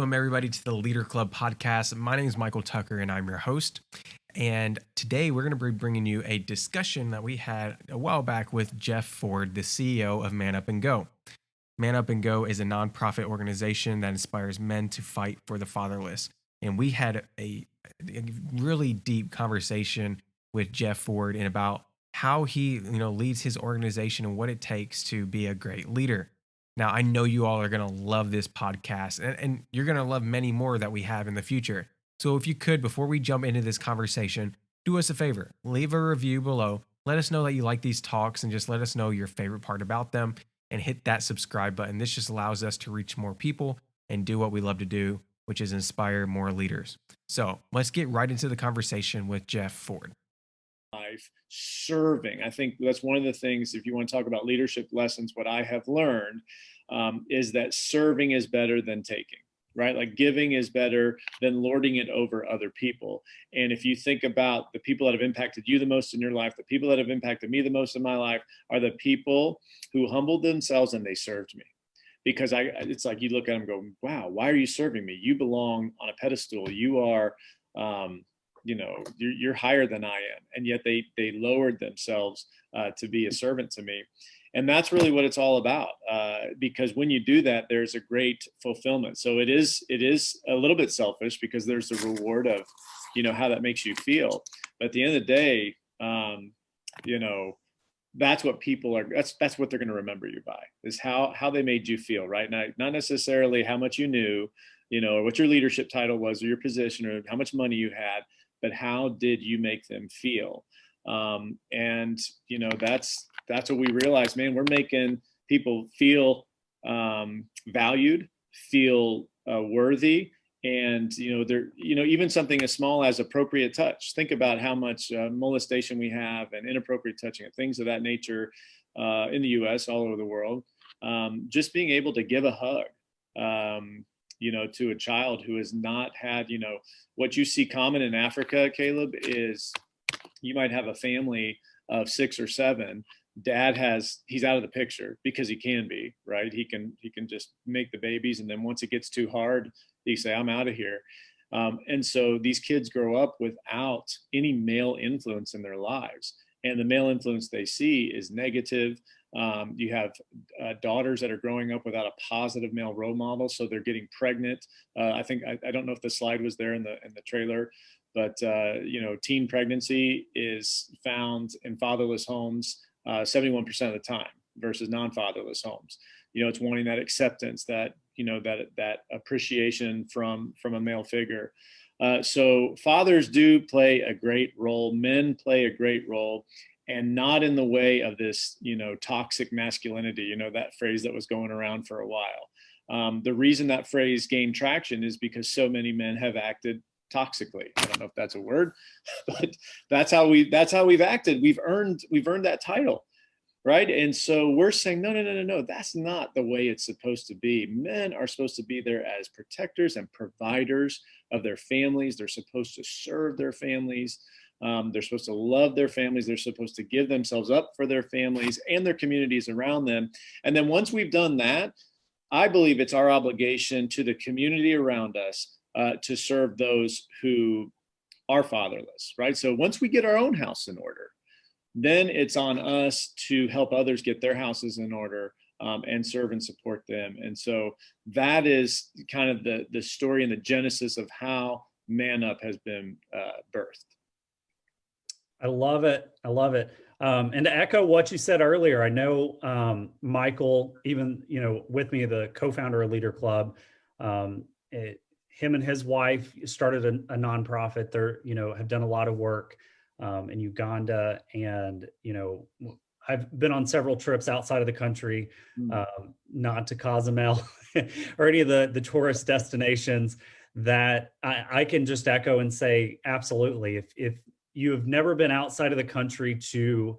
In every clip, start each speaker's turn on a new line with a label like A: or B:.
A: Welcome, everybody, to the Leader Club podcast. My name is Michael Tucker, and I'm your host. And today we're going to be bringing you a discussion that we had a while back with Jeff Ford, the CEO of Man Up and Go. Man Up and Go is a nonprofit organization that inspires men to fight for the fatherless. And we had a really deep conversation with Jeff Ford and about how he, leads his organization and what it takes to be a great leader. Now, I know you all are going to love this podcast, and you're going to love many more that we have in the future. So if you could, before we jump into this conversation, do us a favor, leave a review below. Let us know that you like these talks and just let us know your favorite part about them, and hit that subscribe button. This just allows us to reach more people and do what we love to do, which is inspire more leaders. So let's get right into the conversation with Jeff Ford.
B: Life serving. I think that's one of the things, if you want to talk about leadership lessons, what I have learned is that serving is better than taking, right? Like giving is better than lording it over other people. And if you think about the people that have impacted you the most in your life, the people that have impacted me the most in my life are the people who humbled themselves and they served me. Because it's like you look at them and go, wow, why are you serving me? You belong on a pedestal. You are, you're higher than I am. And yet they lowered themselves to be a servant to me. And that's really what it's all about. Because when you do that, there's a great fulfillment. So it is a little bit selfish because there's the reward of, how that makes you feel. But at the end of the day, that's what people are, that's what they're going to remember you by, is how they made you feel, right? Not necessarily how much you knew, or what your leadership title was or your position or how much money you had, but how did you make them feel? And that's what we realized, man, we're making people feel valued, feel worthy. And, they're, even something as small as appropriate touch. Think about how much molestation we have and inappropriate touching and things of that nature in the US, all over the world. Just being able to give a hug, to a child who has not had, what you see common in Africa, Caleb, is you might have a family of 6 or 7. Dad he's out of the picture because he can be, right? He can just make the babies. And then once it gets too hard, he say, I'm out of here. And so these kids grow up without any male influence in their lives. And the male influence they see is negative. You have daughters that are growing up without a positive male role model. So they're getting pregnant. I don't know if the slide was there in the trailer, but teen pregnancy is found in fatherless homes 71% of the time versus non-fatherless homes. It's wanting that acceptance, that appreciation from a male figure. So fathers do play a great role. Men play a great role, and not in the way of this, toxic masculinity, that phrase that was going around for a while. The reason that phrase gained traction is because so many men have acted toxically. I don't know if that's a word, but that's how we've acted. We've earned that title. Right. And so we're saying, no, that's not the way it's supposed to be. Men are supposed to be there as protectors and providers of their families. They're supposed to serve their families. They're supposed to love their families. They're supposed to give themselves up for their families and their communities around them. And then once we've done that, I believe it's our obligation to the community around us to serve those who are fatherless. Right. So once we get our own house in order, then it's on us to help others get their houses in order and serve and support them. And so that is kind of the story and the genesis of how Man Up has been birthed.
C: I love it. And to echo what you said earlier, I know Michael, even, with me, the co-founder of Leader Club, him and his wife started a nonprofit. They're, have done a lot of work in Uganda. And, I've been on several trips outside of the country, not to Cozumel or any of the tourist destinations, that I can just echo and say, absolutely. If you have never been outside of the country to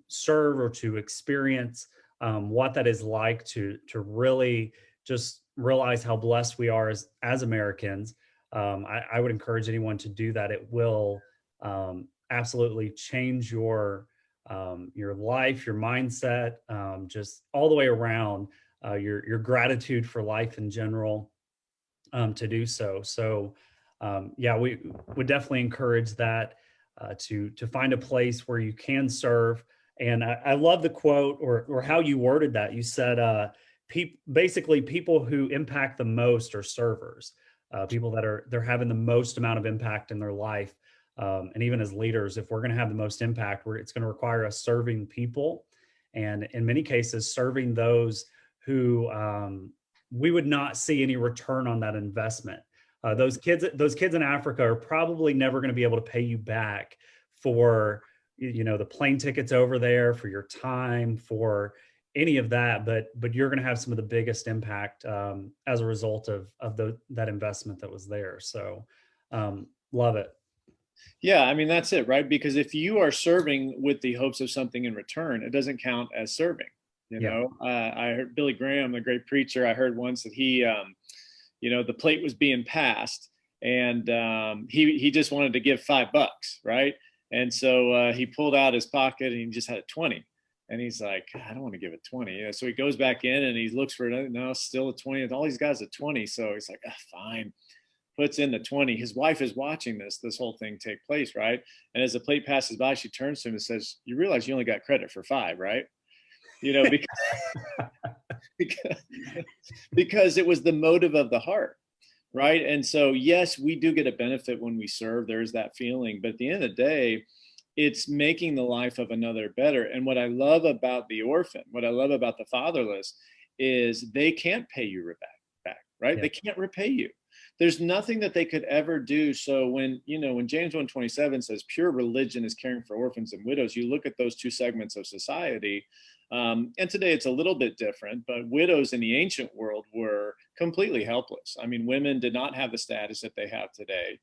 C: serve or to experience what that is like, to really just realize how blessed we are as Americans, I would encourage anyone to do that. It will absolutely change your life, your mindset, just all the way around, your gratitude for life in general. to do so. So, yeah, we would definitely encourage that to find a place where you can serve. And I love the quote or how you worded that. You said, basically, people who impact the most are servers, people that they're having the most amount of impact in their life. And even as leaders, if we're going to have the most impact, it's going to require us serving people, and in many cases, serving those who we would not see any return on that investment. Those kids in Africa are probably never going to be able to pay you back for, the plane tickets over there, for your time, for any of that. But you're going to have some of the biggest impact as a result of that investment that was there. So love it.
B: Yeah, I mean, that's it, right? Because if you are serving with the hopes of something in return, it doesn't count as serving.
C: Yeah.
B: I heard Billy Graham, the great preacher, I heard once that he, the plate was being passed, and he just wanted to give $5, right? And so he pulled out his pocket and he just had a 20. And he's like, I don't want to give it 20. So he goes back in and he looks for another, no, still a 20. All these guys at 20. So he's like, fine. Puts in the 20. His wife is watching this whole thing take place, right? And as the plate passes by, she turns to him and says, you realize you only got credit for 5, right? Because, because it was the motive of the heart, right? And so, yes, we do get a benefit when we serve. There's that feeling. But at the end of the day, it's making the life of another better. And what I love about the orphan, what I love about the fatherless, is they can't pay you back, right? Yeah. They can't repay you. There's nothing that they could ever do. So when James 1:27 says pure religion is caring for orphans and widows, you look at those two segments of society. And today it's a little bit different, but widows in the ancient world were completely helpless. I mean, women did not have the status that they have today.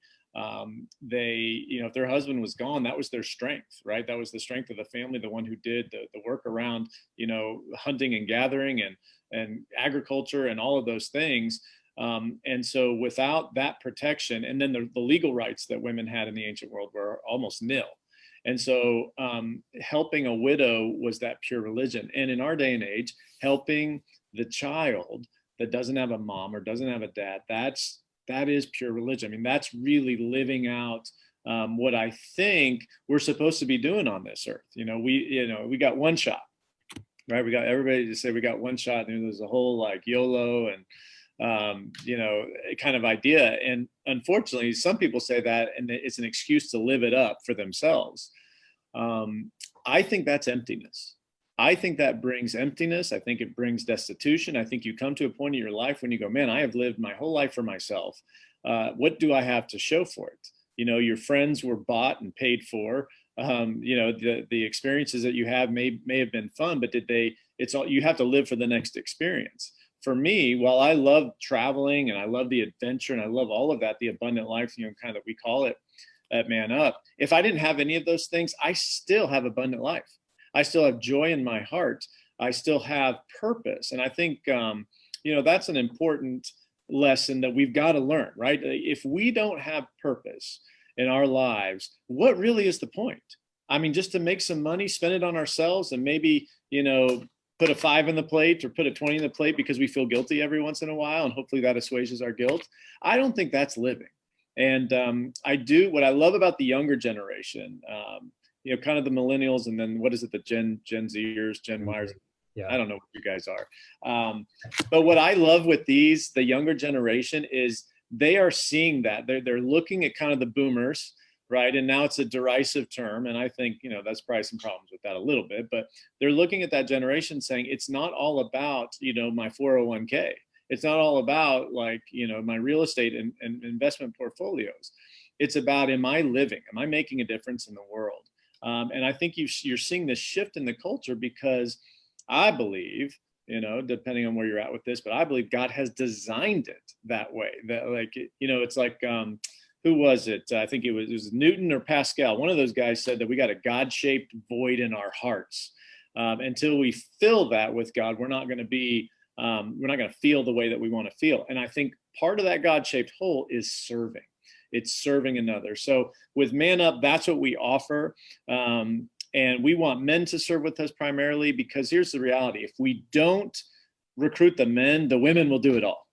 B: If their husband was gone, that was their strength, right? That was the strength of the family, the one who did the work around, hunting and gathering and agriculture and all of those things. And so without that protection, and then the legal rights that women had in the ancient world were almost nil. And so helping a widow was that pure religion. And in our day and age, helping the child that doesn't have a mom or doesn't have a dad, that is pure religion. I mean, that's really living out what I think we're supposed to be doing on this earth. We got one shot, right? We got everybody to say we got one shot, and there's a whole like YOLO and kind of idea. And unfortunately, some people say that, and it's an excuse to live it up for themselves. I think that's emptiness. I think that brings emptiness. I think it brings destitution. I think you come to a point in your life when you go, man, I have lived my whole life for myself. What do I have to show for it? Your friends were bought and paid for. The experiences that you have may have been fun, but you have to live for the next experience. For me, while I love traveling and I love the adventure and I love all of that, the abundant life, kind of we call it at Man Up. If I didn't have any of those things, I still have abundant life. I still have joy in my heart. I still have purpose. And I think, that's an important lesson that we've got to learn, right? If we don't have purpose in our lives, what really is the point? I mean, just to make some money, spend it on ourselves and maybe, put a 5 in the plate or put a 20 in the plate because we feel guilty every once in a while. And hopefully that assuages our guilt. I don't think that's living. And what I love about the younger generation, kind of the millennials, and then what is it, the Gen Zers, Gen Ys? Yeah. I don't know what you guys are. But what I love with the younger generation is they are seeing that. They're looking at kind of the boomers, right? And now it's a derisive term. And I think, that's probably some problems with that a little bit, but they're looking at that generation saying, it's not all about, my 401k. It's not all about like, my real estate and investment portfolios. It's about, am I living? Am I making a difference in the world? And I think you're seeing this shift in the culture because I believe, depending on where you're at with this, but I believe God has designed it that way. That it's like, who was it? I think it was Newton or Pascal. One of those guys said that we got a God-shaped void in our hearts. Until we fill that with God, we're not going to feel the way that we want to feel. And I think part of that God-shaped hole is serving. It's serving another. So with Man Up, that's what we offer. And we want men to serve with us primarily because here's the reality. If we don't recruit the men, the women will do it all.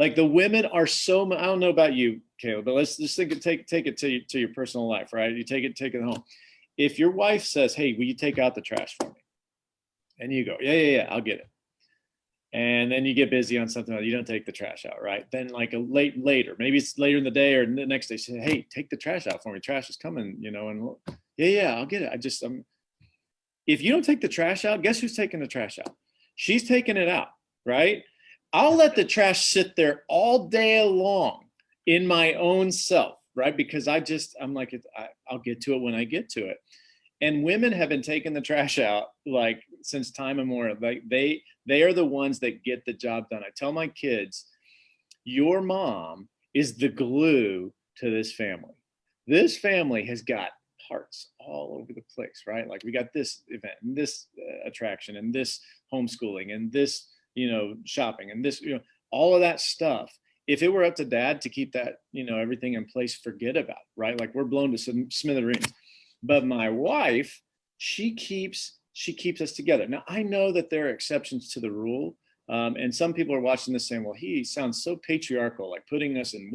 B: Like the women are so, I don't know about you, Caleb, but let's just think it, take it to your personal life, right? You take it home. If your wife says, hey, will you take out the trash for me? And you go, yeah, I'll get it. And then you get busy on something else. You don't take the trash out, right? Then like later, maybe it's later in the day or the next day, say, hey, take the trash out for me. Trash is coming, and yeah, I'll get it. If you don't take the trash out, guess who's taking the trash out? She's taking it out, right? I'll let the trash sit there all day long in my own self, right? Because I'm like, I'll get to it when I get to it. And women have been taking the trash out like since time immemorial. Like they are the ones that get the job done. I tell my kids, your mom is the glue to this family. This family has got parts all over the place, right? Like we got this event and this attraction and this homeschooling and this, shopping and this, all of that stuff. If it were up to dad to keep that, everything in place, forget about it, right? Like we're blown to some smithereens. But my wife, she keeps us together. Now I know that there are exceptions to the rule. And some people are watching this saying, well, he sounds so patriarchal, like putting us in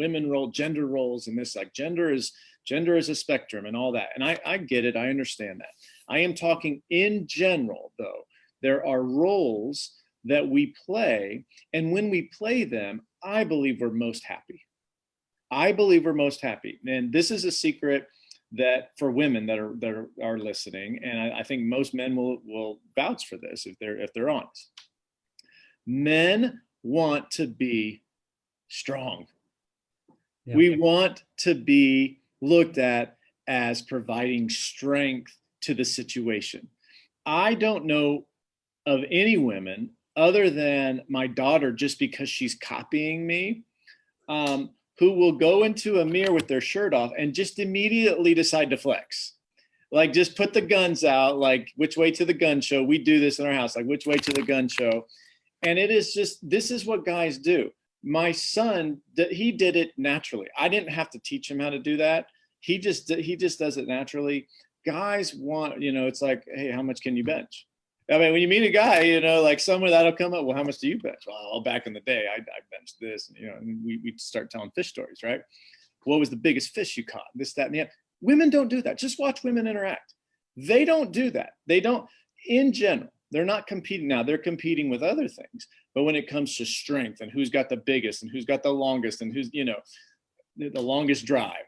B: gender roles and this, like gender is a spectrum and all that. And I get it. I understand that. I am talking in general, though. There are roles that we play. And when we play them, I believe we're most happy. And this is a secret that for women that are listening, and I think most men will vouch for this if they're honest. Men want to be strong. Yeah. We want to be looked at as providing strength to the situation. I don't know of any women other than my daughter, just because she's copying me, who will go into a mirror with their shirt off and just immediately decide to flex. Like just put the guns out, like which way to the gun show. We do this in our house, like which way to the gun show. And it is just, this is what guys do. My son, he did it naturally. I didn't have to teach him how to do that. He just does it naturally. Guys want, it's like, hey, how much can you bench? I mean, when you meet a guy, like somewhere that'll come up, well, how much do you bench? Well, back in the day, I benched this, and we start telling fish stories, right? What was the biggest fish you caught? This, that, and the other. Women don't do that. Just watch women interact. They don't do that. They don't, in general, they're not competing. Now they're competing with other things, but when it comes to strength and who's got the biggest and who's got the longest and who's, the longest drive,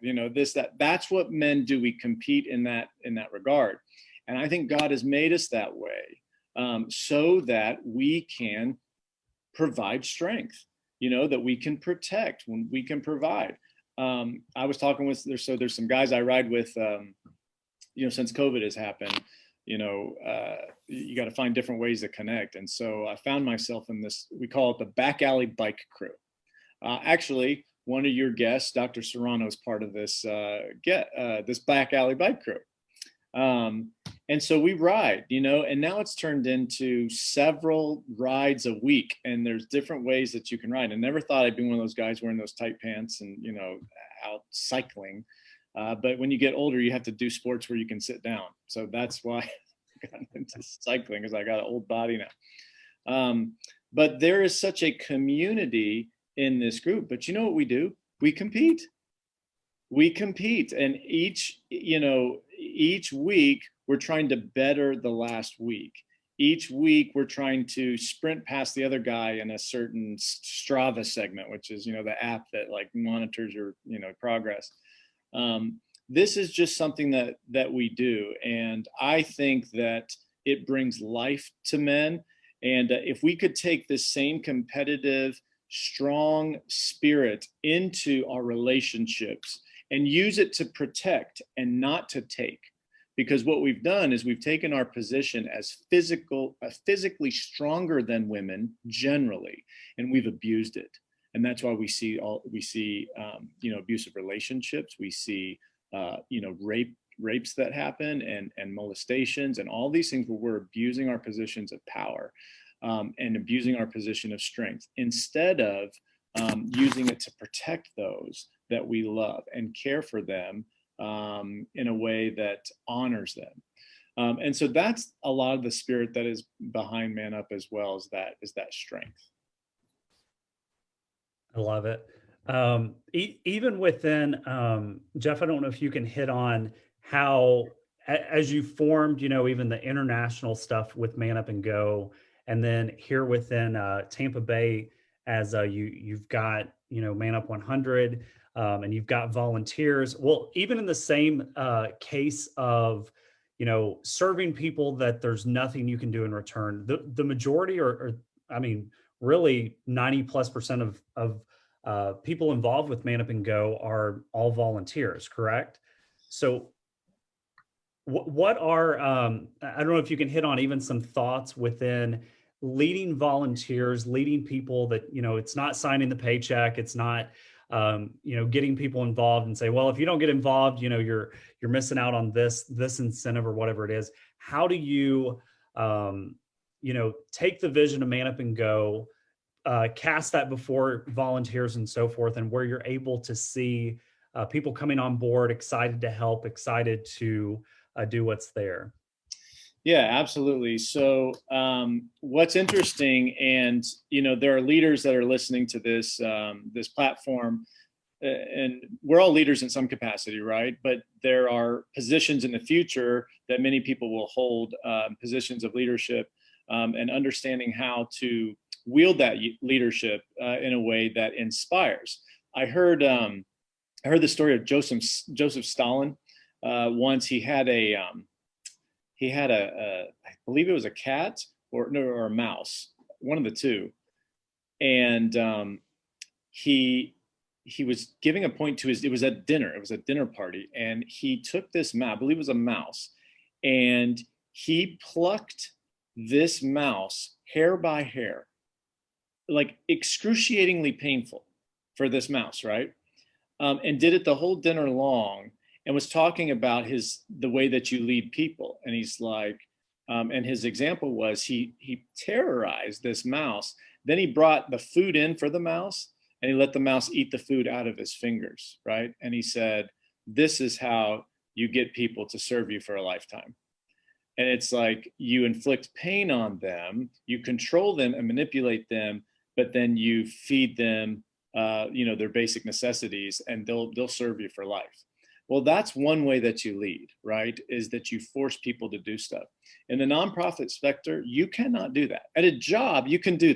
B: that's what men do. We compete in that regard. And I think God has made us that way. So that we can provide strength, that we can protect, when we can provide. I was talking with, there's some guys I ride with, since COVID has happened, you got to find different ways to connect. And so I found myself in this, we call it the back alley bike crew. Actually, one of your guests, Dr. Serrano, is part of this, this back alley bike crew. And so we ride, and now it's turned into several rides a week, and there's different ways that you can ride. I never thought I'd be one of those guys wearing those tight pants and, out cycling. But when you get older, you have to do sports where you can sit down. So that's why I got into cycling, because I got an old body now. But there is such a community in this group. But you know what we do? We compete. And each week we're trying to better the last week. Each week we're trying to sprint past the other guy in a certain Strava segment, which is, the app that like monitors your, progress. This is just something that we do. And I think that it brings life to men. And if we could take this same competitive, strong spirit into our relationships and use it to protect and not to take. Because what we've done is we've taken our position as physically stronger than women generally, and we've abused it. And that's why we see abusive relationships. We see, rapes that happen and molestations and all these things where we're abusing our positions of power and abusing our position of strength instead of using it to protect those that we love and care for them in a way that honors them. And so that's a lot of the spirit that is behind Man Up as well, is that strength.
C: I love it. Even within Jeff, I don't know if you can hit on how, as you formed, even the international stuff with Man Up and Go, and then here within Tampa Bay, as you've got Man Up 100, and you've got volunteers. Well, even in the same case of serving people that there's nothing you can do in return, the majority, or I mean, really 90+% of people involved with Man Up and Go are all volunteers, correct? So what are I don't know if you can hit on even some thoughts within leading volunteers, leading people that it's not signing the paycheck, it's not getting people involved and say, well, if you don't get involved, you're missing out on this incentive or whatever it is. How do you take the vision of Man Up and Go, cast that before volunteers and so forth, and where you're able to see people coming on board, excited to help, excited to do what's there?
B: Yeah, absolutely. So, what's interesting, and there are leaders that are listening to this platform, and we're all leaders in some capacity, right? But there are positions in the future that many people will hold, positions of leadership, and understanding how to wield that leadership in a way that inspires. I heard the story of Joseph Stalin. Once he had I believe it was a cat or a mouse, one of the two, and he was giving a point to his. It was at dinner. It was a dinner party, and he took this mouse. I believe it was a mouse, and he plucked this mouse hair by hair, like excruciatingly painful for this mouse, right? And did it the whole dinner long, and was talking about the way that you lead people. And he's like, and his example was he terrorized this mouse. Then he brought the food in for the mouse, and he let the mouse eat the food out of his fingers, right? And he said, "This is how you get people to serve you for a lifetime." And it's like you inflict pain on them, you control them and manipulate them, but then you feed them, their basic necessities, and they'll serve you for life. Well, that's one way that you lead, right? Is that you force people to do stuff. In the nonprofit sector, you cannot do that. At a job, you can do